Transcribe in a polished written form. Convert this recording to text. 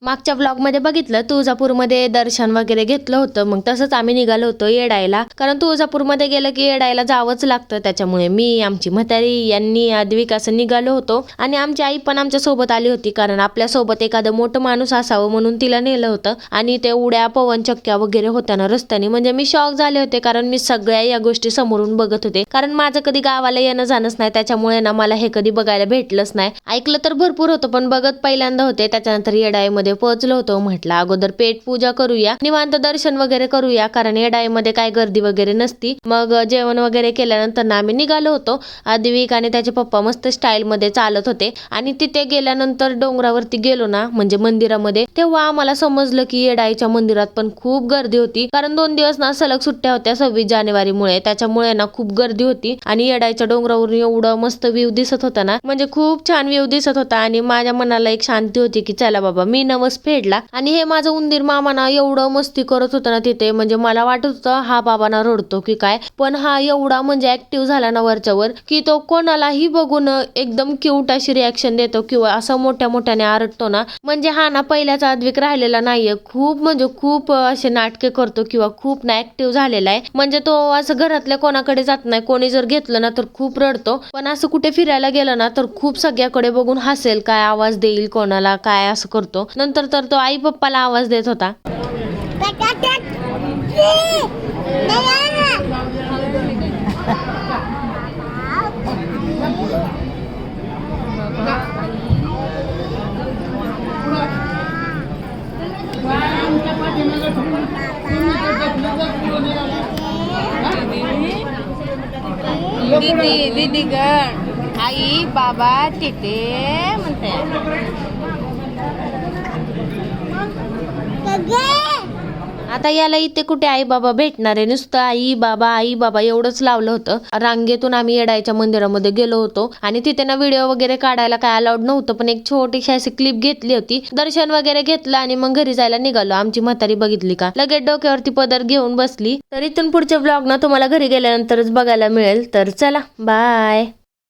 मागच्या व्लॉगमध्ये बघितलं तुळजापूरमध्ये दर्शन वगैरे घेतलं होतं. मग तसंच आम्ही निघालो होतो येडायला, कारण तुळजापूरमध्ये गेलं की येडायला जावंच लागतं. त्याच्यामुळे मी, आमची म्हातारी यांनी आद्विक असं निघालो होतो. आणि आमची आई पण आमच्या सोबत आली होती, कारण आपल्या सोबत एखादं मोठं माणूस असावं म्हणून तिला नेलं होतं. आणि ते उड्या पवनचक्क्या वगैरे होत्या ना रस्त्याने, म्हणजे मी शॉक झाले होते, कारण मी सगळ्या या गोष्टी समोरून बघत होते. कारण माझं कधी गावाला येणं जाणंच नाही, त्याच्यामुळे ना मला हे कधी बघायला भेटलंच नाही. ऐकलं तर भरपूर होतं, पण बघत पहिल्यांदा होते. त्याच्यानंतर येडाईमध्ये पोहोचलो होतो. म्हटलं अगोदर पेट पूजा करूया, निवांत दर्शन वगैरे करूया, कारण येडाईमध्ये काय गर्दी वगैरे नसती. मग जेवण वगैरे केल्यानंतर ना आम्ही निघालो होतो. आद्विक आणि त्याचे पप्पा मस्त स्टाईल मध्ये चालत होते. आणि तिथे गेल्यानंतर डोंगरावरती गेलो ना, म्हणजे मंदिरामध्ये, तेव्हा आम्हाला समजलं की येडाईच्या मंदिरात पण खूप गर्दी होती. कारण 2 दिवस ना सलग सुट्ट्या होत्या 26 जानेवारीमुळे, त्याच्यामुळे ना खूप गर्दी होती. आणि येडाईच्या डोंगरावरून एवढं मस्त व्ह्यू दिसत होता ना, म्हणजे खूप छान व्ह्यू दिसत होता. आणि माझ्या मनाला एक शांती होती की चला बाबा, मी नवस फेडला. आणि हे माझं उंदीर मामा ना एवढं मस्ती करत होता ना तिथे, म्हणजे मला वाटत होतं हा बाबा ना रडतो की काय, पण हा एवढा म्हणजे ऍक्टिव्ह झाला ना वरच्यावर, की तो कोणालाही बघून एकदम क्यूट अशी रिॲक्शन देतो किंवा असं मोठ्या मोठ्याने आरडतो ना. म्हणजे हा ना पहिल्याच आद्विक राहिलेला नाहीये, खूप म्हणजे खूप असे नाटके करतो किंवा खूप ना ऍक्टिव्ह झालेला आहे. म्हणजे तो असं घरातल्या कोणाकडे जात नाही, कोणी जर घेतलं ना तर खूप रडतो, पण असं कुठे फिरायला गेलं ना तर खूप सगळ्याकडे बघून हसेल, काय आवाज देईल कोणाला, काय असं करतो. नंतर तर तो आई पप्पाला आवाज देत होता. दीदी दीदी गण आई बाबा तिथे म्हणते. आता याला इथे कुठे आई बाबा भेटणार आहे, नुसतं आई बाबा एवढंच लावलं होतं. रांगेतून आम्ही येडाईच्या मंदिरामध्ये गेलो होतो. आणि तिथे ना व्हिडिओ वगैरे काढायला काय अलाउड नव्हतं, पण एक छोटीशी अशी क्लिप घेतली होती, दर्शन वगैरे घेतलं आणि मग घरी जायला निघालो. आमची म्हातारी बघितली का लगेच डोक्यावरती पदर घेऊन बसली. तर इथून पुढचे व्लॉग ना तुम्हाला घरी गेल्यानंतरच बघायला मिळेल. तर चला बाय.